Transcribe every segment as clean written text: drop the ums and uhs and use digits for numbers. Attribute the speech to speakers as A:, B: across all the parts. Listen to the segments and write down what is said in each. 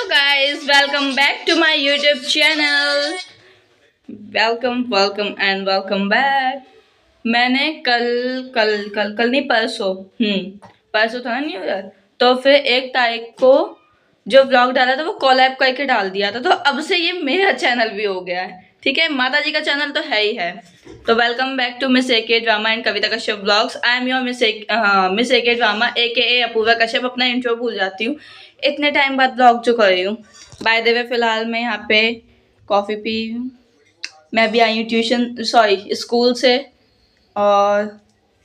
A: guys, welcome back to my YouTube channel. Welcome back. मैंने कल कल कल कल नहीं परसों परसों था ना न्यू ईयर, तो फिर 1 तारीख को जो व्लॉग डाला था वो कॉलैब करके डाल दिया था, तो अब से ये मेरा चैनल भी हो गया है। ठीक है, माता जी का चैनल तो है ही है। तो welcome back to Miss AK drama and Kavita Kashyap vlogs. I am your Miss AK drama a Apurva Kashyap. अपना इंट्रो भूल जाती हूँ, इतने टाइम बाद व्लॉग जो कर रही हूँ। बाय द वे फिलहाल मैं यहाँ पे कॉफ़ी पी हूँ। मैं भी आई हूँ स्कूल से, और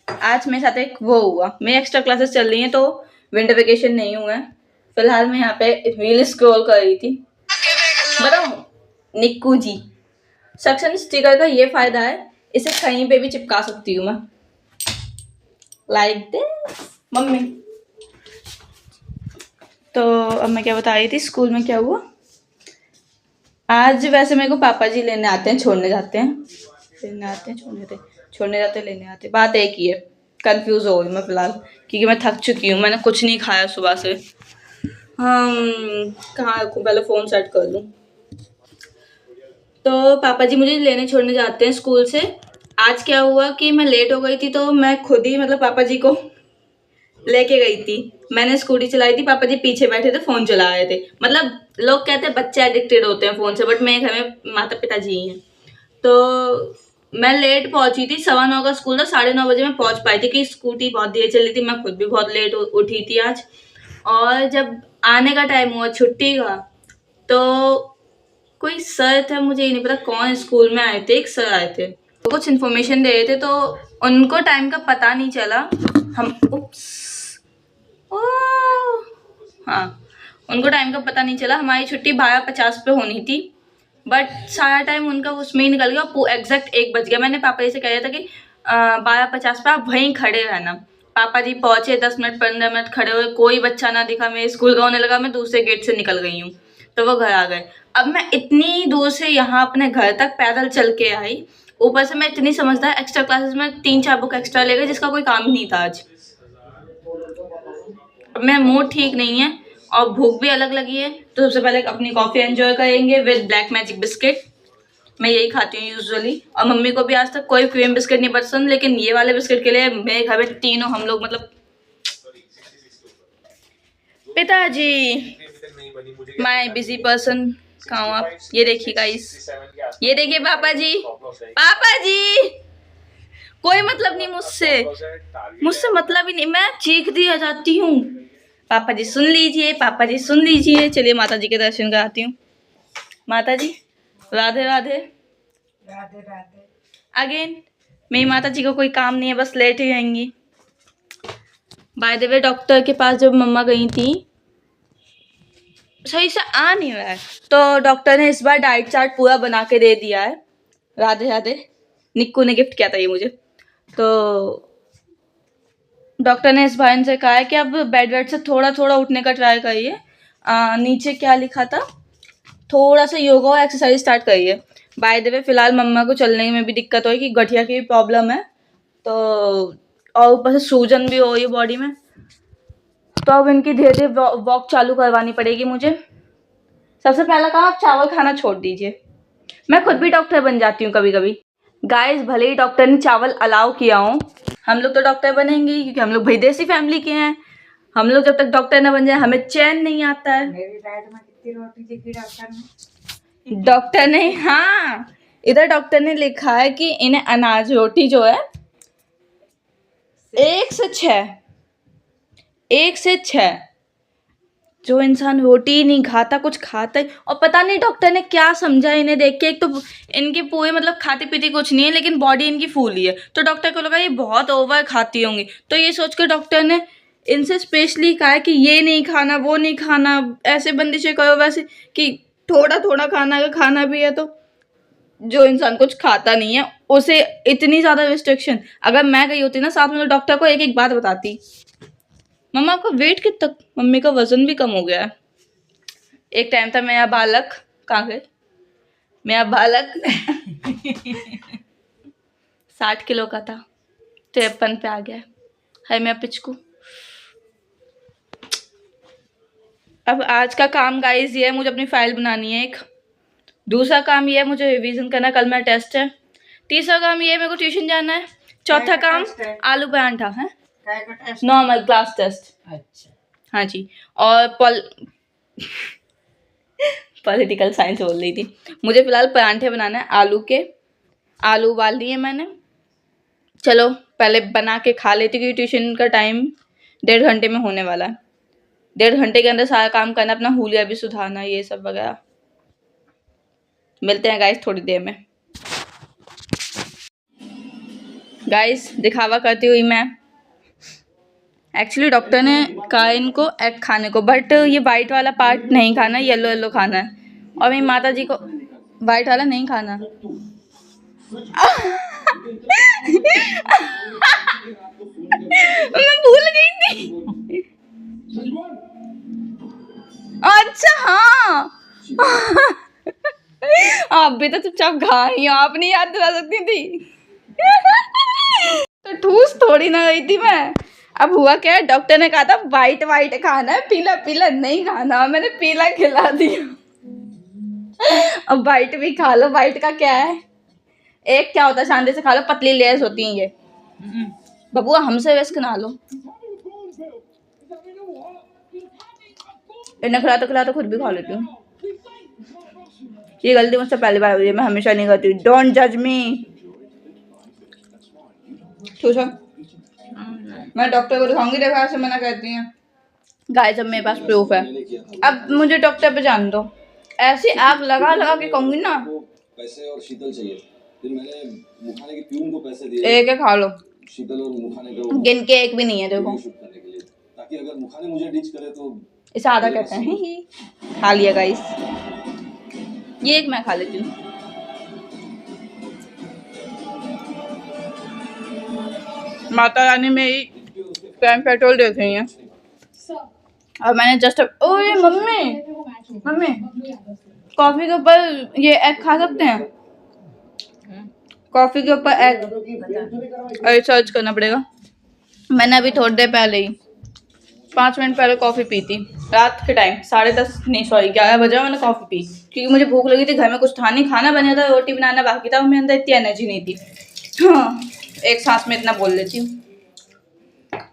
A: आज मेरे साथ एक वो हुआ, मेरी एक्स्ट्रा क्लासेस चल रही हैं तो विंटर वेकेशन नहीं हुआ है। फिलहाल मैं यहाँ पे रील स्क्रॉल कर रही थी। बताऊँ निक्कू जी, सक्शन स्टिकर का ये फायदा है, इसे कहीं पे भी चिपका सकती हूँ मैं, लाइक दिस। मम्मी तो अब मैं क्या बता रही थी, स्कूल में क्या हुआ। आज वैसे मेरे को पापा जी लेने आते हैं, छोड़ने जाते हैं, लेने आते हैं, छोड़ने जाते हैं, लेने आते हैं। बात एक ही है, कंफ्यूज हो गई मैं फिलहाल, क्योंकि मैं थक चुकी हूँ। मैंने कुछ नहीं खाया सुबह से। कहाँ रखूँ, पहले फ़ोन सेट कर लूँ। तो पापा जी मुझे लेने छोड़ने जाते हैं स्कूल से। आज क्या हुआ कि मैं लेट हो गई थी, तो मैं खुद ही मतलब पापा जी को लेके गई थी। मैंने स्कूटी चलाई थी, पापा जी पीछे बैठे थे, फोन चला रहे थे। मतलब लोग कहते हैं बच्चे एडिक्टेड होते हैं फोन से, बट मेरे घर में माता पिता जी ही हैं। तो मैं लेट पहुंची थी, 9:15 का स्कूल था, 9:30 बजे मैं पहुंच पाई थी, कि स्कूटी बहुत देर चली थी। मैं खुद भी बहुत लेट उठी थी आज। और जब आने का टाइम हुआ छुट्टी का, तो कोई सर था, मुझे ये नहीं पता कौन, स्कूल में आए थे, एक सर आए थे, तो कुछ इन्फॉर्मेशन दे रहे थे, तो उनको टाइम का पता नहीं चला। हम हाँ, उनको टाइम का पता नहीं चला। हमारी छुट्टी 12:50 पे होनी थी, बट सारा टाइम उनका उसमें ही निकल गया। एग्जैक्ट 1 बज गया। मैंने पापा जी से कह दिया था कि 12:50 पे आप वहीं खड़े रहना। पापा जी पहुंचे, 10 मिनट 15 मिनट खड़े हुए, कोई बच्चा ना दिखा। मेरे स्कूल का होने लगा, मैं दूसरे गेट से निकल गई हूँ, तो वो घर आ गए। अब मैं इतनी दूर से यहाँ अपने घर तक पैदल चल के आई, ऊपर से मैं इतनी समझदार, एक्स्ट्रा क्लासेस में 3-4 बुक एक्स्ट्रा ले गई, जिसका कोई काम ही नहीं था आज। अब मेरा मूड ठीक नहीं है और भूख भी अलग लगी है, तो सबसे पहले अपनी कॉफ़ी एंजॉय करेंगे विद ब्लैक मैजिक बिस्किट। मैं यही खाती हूँ यूजुअली, और मम्मी को भी आज तक कोई क्रीम बिस्किट नहीं पसंद, लेकिन ये वाले बिस्किट के लिए मेरे घर में तीनों हम लोग, मतलब पिताजी, माय बिजी पर्सन, कहाँ हो आप? ये देखिए गाइस, ये देखिए पापा जी, पापा जी, कोई मतलब नहीं मुझसे मतलब ही नहीं, मैं चीख दिया जाती हूँ। पापा जी सुन लीजिए, पापा जी सुन लीजिए। चलिए माता जी के दर्शन कराती हूँ। माता जी राधे राधे। राधे राधे अगेन। मेरी माता जी को कोई काम नहीं है, बस लेट ही रहेंगी। बाय द वे डॉक्टर के पास जब मम्मा गई थी, सही से आ नहीं रहा है, तो डॉक्टर ने इस बार डाइट चार्ट पूरा बना के दे दिया है। राधे राधे। निक्कू ने गिफ्ट किया था ये मुझे। तो डॉक्टर ने इस बार इनसे कहा है कि अब बेड वेड से थोड़ा थोड़ा उठने का ट्राई करिए। नीचे क्या लिखा था, थोड़ा सा योगा और एक्सरसाइज स्टार्ट करिए। बाय द वे फिलहाल मम्मा को चलने में भी दिक्कत हो, कि गठिया की प्रॉब्लम है, तो और ऊपर से सूजन भी हो रही है बॉडी में, तो अब इनकी धीरे धीरे वॉक चालू करवानी पड़ेगी मुझे। सबसे पहला काम, आप चावल खाना छोड़ दीजिए। मैं खुद भी डॉक्टर बन जाती हूँ कभी कभी गाइस, भले ही डॉक्टर ने चावल अलाउ किया हो, हम लोग तो डॉक्टर बनेंगे, क्योंकि हम लोग भाई देसी फैमिली के हैं। हम लोग जब तक डॉक्टर ना बन जाए, हमें चैन नहीं आता है। मेरी डाइट में कितनी रोटी लिखी डॉक्टर ने? हाँ, इधर डॉक्टर ने लिखा है कि इन्हें अनाज रोटी जो है 1 से 6 जो इंसान रोटी ही नहीं खाता, कुछ खाता है। और पता नहीं डॉक्टर ने क्या समझा इन्हें देख के। एक तो इनके पूरे मतलब खाती पीती कुछ नहीं है, लेकिन बॉडी इनकी फूली है, तो डॉक्टर को लगा ये बहुत ओवर खाती होंगी, तो ये सोच कर डॉक्टर ने इनसे स्पेशली कहा है कि ये नहीं खाना, वो नहीं खाना, ऐसे बंदिशें करो, वैसे कि थोड़ा थोड़ा खाना, अगर खाना भी है तो। जो इंसान कुछ खाता नहीं है उसे इतनी ज्यादा रिस्ट्रिक्शन। अगर मैं गई होती ना साथ में, तो डॉक्टर को एक एक बात बताती, मम्मा आपका वेट कितना, मम्मी का वजन भी कम हो गया है। एक टाइम था मेरा बालक, कहाँ गए मेरा बालक 60 किलो का था, 53 पे आ गया है। मेरा पिचकू। अब आज का काम गाइस ये है, मुझे अपनी फाइल बनानी है एक। दूसरा काम ये है मुझे रिवीजन करना, कल मेरा टेस्ट है। तीसरा काम ये है मेरे को ट्यूशन जाना है। चौथा काम आलू परांठा है, नॉर्मल क्लास टेस्ट।
B: अच्छा
A: हाँ जी। और पॉलिटिकल साइंस बोल रही थी। मुझे फिलहाल परांठे बनाना है आलू के। आलू उबाल लिए मैंने। चलो पहले बना के खा लेती क्योंकि ट्यूशन का टाइम 1.5 घंटे में होने वाला है। 1.5 घंटे के अंदर सारा काम करना, अपना हुलिया भी सुधारना, ये सब वगैरह। मिलते हैं गाइस थोड़ी देर में। गाइस दिखावा करती हुई मैं, एक्चुअली डॉक्टर ने कहा इनको एग खाने को, बट ये वाइट वाला पार्ट नहीं खाना, येलो येलो खाना है। और मेरी माता जी को वाइट वाला नहीं खाना। मैं भूल गई थी। अच्छा हाँ। आप भी तो चुपचाप खा रही हो, आप नहीं याद दिला सकती थी। तो ठूस थोड़ी ना गई थी मैं। अब हुआ क्या है, डॉक्टर ने कहा था वाइट वाइट खाना है, पीला पीला नहीं खाना। मैंने पीला खिला दिया। अब वाइट भी खा लो। वाइट का क्या है, एक क्या होता है, शांति से खा लो, पतली लेयर्स होती हैं ये। बबुआ हमसे रिस्क ना लो। इन्हें खिला तो खुद भी खा लेती हूँ। ये गलती मुझसे पहली बार हुई है, मैं हमेशा नहीं करती। डोंट जज मी। मैं डॉक्टर को दिखाऊंगी, देखा ऐसे मना करती हैं। गाइस अब मेरे पास प्रूफ है। अब मुझे डॉक्टर पे जान दो। ऐसी आग लगा लगा के कहूंगी ना।
C: पैसे और शीतल चाहिए। फिर मैंने मुखाने के प्यून को पैसे दिए।
A: एक खा लो।
C: शीतल और मुखाने को
A: गिन के एक भी नहीं है देखो,
C: ताकि अगर मुखाने मुझे डिच करे तो
A: इसे आधा कहते हैं। खा लिया गाइस, ये एक मैं खा लेती हूँ। माता रानी मेरी पैन पेट्रोल देख रही है। और मैंने जस्ट ओए मम्मी कॉफी के ऊपर ये एग खा सकते हैं? कॉफी के ऊपर एग, अरे सर्च करना पड़ेगा। मैंने अभी थोड़ी देर पहले ही 5 मिनट पहले कॉफ़ी पी थी, रात के टाइम 10:30 नहीं सॉरी 11 बजे मैंने कॉफ़ी पी, क्योंकि मुझे भूख लगी थी। घर में कुछ था नहीं, खाना बना था, रोटी बनाना बाकी था, मेरे अंदर इतनी एनर्जी नहीं थी। हाँ, एक सांस में इतना बोल लेती हूँ।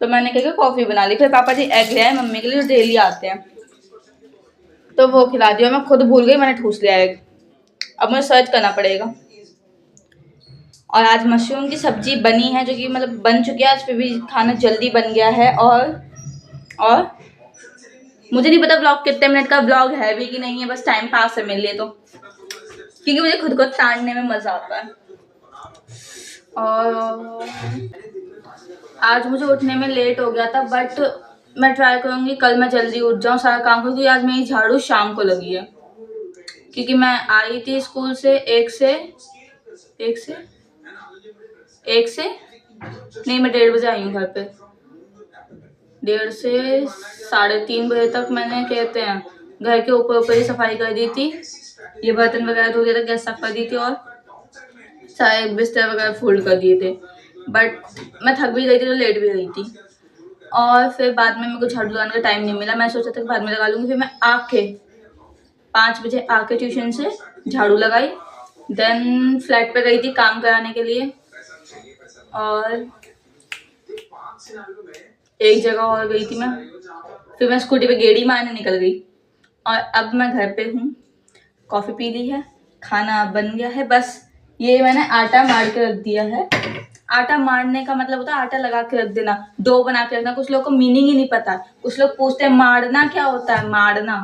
A: तो मैंने क्या कॉफ़ी बना ली। फिर पापा जी एग ले आए मम्मी के लिए, जो डेली आते हैं, तो वो खिला दिया। मैं खुद भूल गई, मैंने ठूस लिया एग। अब मुझे सर्च करना पड़ेगा। और आज मशरूम की सब्जी बनी है, जो कि मतलब बन चुकी है आज, फिर भी खाना जल्दी बन गया है। और मुझे नहीं पता व्लॉग कितने मिनट का व्लॉग है भी कि नहीं है, बस टाइम पास है मेरे लिए तो, क्योंकि मुझे खुद को ताड़ने में मज़ा आता है। और आज मुझे उठने में लेट हो गया था, बट मैं ट्राई करूँगी कल मैं जल्दी उठ जाऊँ, सारा काम करूँ, क्योंकि आज मेरी झाड़ू शाम को लगी है। क्योंकि मैं आई थी स्कूल से एक से नहीं, मैं 1:30 बजे आई हूँ घर पे। 1:30 से 3:30 बजे तक मैंने कहते हैं घर के ऊपर ही सफाई कर दी थी, ये बर्तन वगैरह धो दिया था, गैस साफ कर दी थी, और सारे बिस्तर वगैरह फोल्ड कर दिए थे। बट मैं थक भी गई थी तो लेट भी गई थी। और फिर बाद में मेरे को झाड़ू लगाने का टाइम नहीं मिला। मैं सोचा था कि बाद में लगा लूँगी। फिर मैं आके 5 बजे आके ट्यूशन से झाड़ू लगाई, देन फ्लैट पे गई थी काम कराने के लिए, और एक जगह और गई थी मैं। फिर मैं स्कूटी पे गेड़ी मारने निकल गई, और अब मैं घर पे हूँ। कॉफ़ी पी ली है, खाना बन गया है, बस ये मैंने आटा मार के रख दिया है। आटा मारने का मतलब होता है आटा लगा के रख देना, डो बना के रखना। कुछ लोग को मीनिंग ही नहीं पता। कुछ लोग पूछते हैं मारना क्या होता है। मारना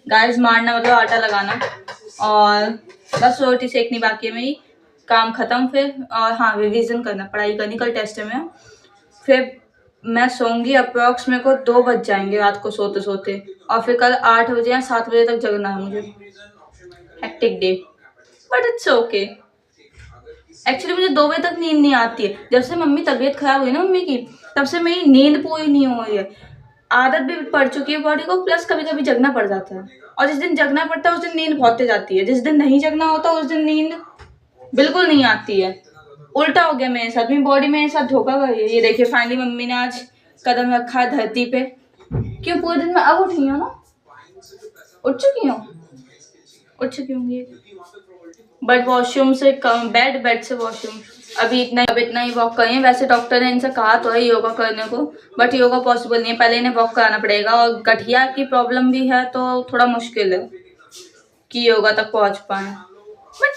A: गाइस, मारना मतलब आटा लगाना। और बस रोटी सेकनी बाकी है मेरी, काम ख़त्म फिर। और हाँ, रिवीजन करना, पढ़ाई करनी, कल टेस्ट है मैं। फिर मैं सोऊंगी अप्रॉक्स, मेरे को 2 बज जाएंगे रात को सोते सोते, और फिर कल 8 बजे या 7 बजे तक जगना है मुझे। Hectic day, but it's okay. Actually मुझे 2 बजे तक नींद नहीं आती है। जब से मम्मी तबीयत खराब हुई ना मम्मी की, तब से मेरी नींद पूरी नहीं हो रही है। आदत भी पड़ चुकी है बॉडी को, प्लस कभी कभी जगना पड़ जाता है। और जिस दिन जगना पड़ता है उस दिन नींद बहुत तेज आती है, जिस दिन नहीं जगना होता उस दिन नींद बिल्कुल नहीं आती है। उल्टा हो गया मेरे साथ, मेरी बॉडी मेरे साथ धोखा कर रही है। ये देखिए फाइनली मम्मी ने आज कदम रखा है धरती पे। क्यों, पूरे दिन में अब उठी हूँ ना, उठ चुकी होंगी बट वॉशरूम से कम, बेड से वॉशरूम अभी इतना ही वॉक करें। वैसे डॉक्टर ने इनसे कहा तो है योगा करने को, बट योगा पॉसिबल नहीं है, पहले इन्हें वॉक कराना पड़ेगा। और गठिया की प्रॉब्लम भी है तो थोड़ा मुश्किल है कि योगा तक पहुंच पाए, बट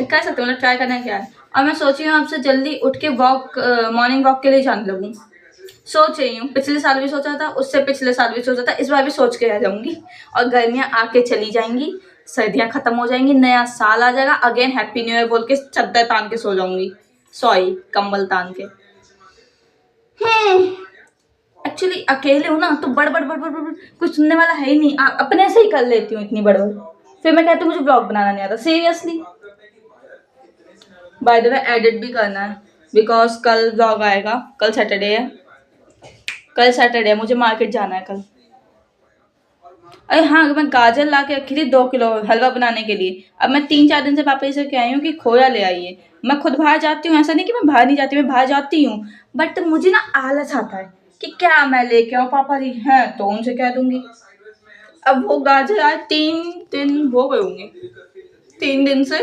A: कर सकते हो, ट्राई करना क्या है। और मैं सोच रही हूँ आपसे जल्दी उठ के वॉक, मॉर्निंग वॉक के लिए जाने लगूँ, सोच रही हूँ। पिछले साल भी सोचा था, उससे पिछले साल भी सोचा था, इस बार भी सोच के रह जाऊंगी। और गर्मियाँ आके चली जाएंगी, सर्दियाँ खत्म हो जाएंगी, नया साल आ जाएगा, अगेन हैप्पी न्यू ईयर बोल के चद्दर तान के सो जाऊंगी, सॉरी कंबल तान के। एक्चुअली अकेले हूँ ना तो बड़बड़ कुछ सुनने वाला है ही नहीं, अपने से ही कर लेती हूँ इतनी बड़बड़, फिर मैं कहती हूँ मुझे ब्लॉग बनाना नहीं आता, seriously. By the way edit भी करना है बिकॉज कल ब्लॉग आएगा, कल सैटरडे है, मुझे मार्केट जाना है कल। अरे हाँ, मैं गाजर ला के रखी थी 2 किलो हलवा बनाने के लिए। अब मैं 3-4 दिन से पापा जी से कह आई हूँ कि खोया ले आइए। मैं खुद बाहर जाती हूँ, ऐसा नहीं कि मैं बाहर नहीं जाती, मैं बाहर जाती हूँ, बट मुझे ना आलस आता है कि क्या मैं लेके आऊँ, पापा जी हैं तो उनसे कह दूंगी। अब वो गाजर आज 3 दिन हो गए होंगे, 3 दिन से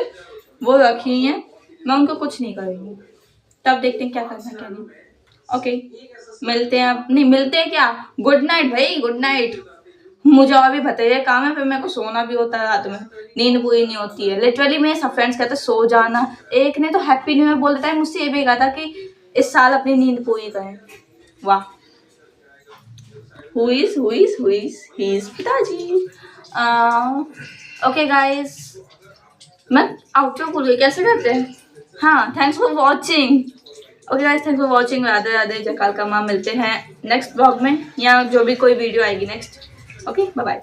A: वो रखी हैं, मैं उनको कुछ नहीं कर रही हूँ। तब देखते हैं क्या करना क्या नहीं। ओके, मिलते हैं। अब नहीं मिलते हैं क्या, गुड नाइट भाई, गुड नाइट। मुझे और भी बताइए काम है, फिर मेरे को सोना भी होता है, रात में नींद पूरी नहीं होती है। लिटरली मेरे सब फ्रेंड्स कहते सो जाना, एक ने तो हैप्पी न्यू ईयर बोल देता है, मुझसे ये भी कहा था कि इस साल अपनी नींद पूरी करें। वाह, हु इज पिताजी। ओके गाइस, मैं आउटरो बोल गई, कैसे करते हैं। हाँ, thanks for watching. Okay guys, thanks for watching. Radhe Radhe, जय कालका माँ। मिलते हैं नेक्स्ट ब्लॉग में या जो भी कोई वीडियो आएगी नेक्स्ट। Okay, bye bye.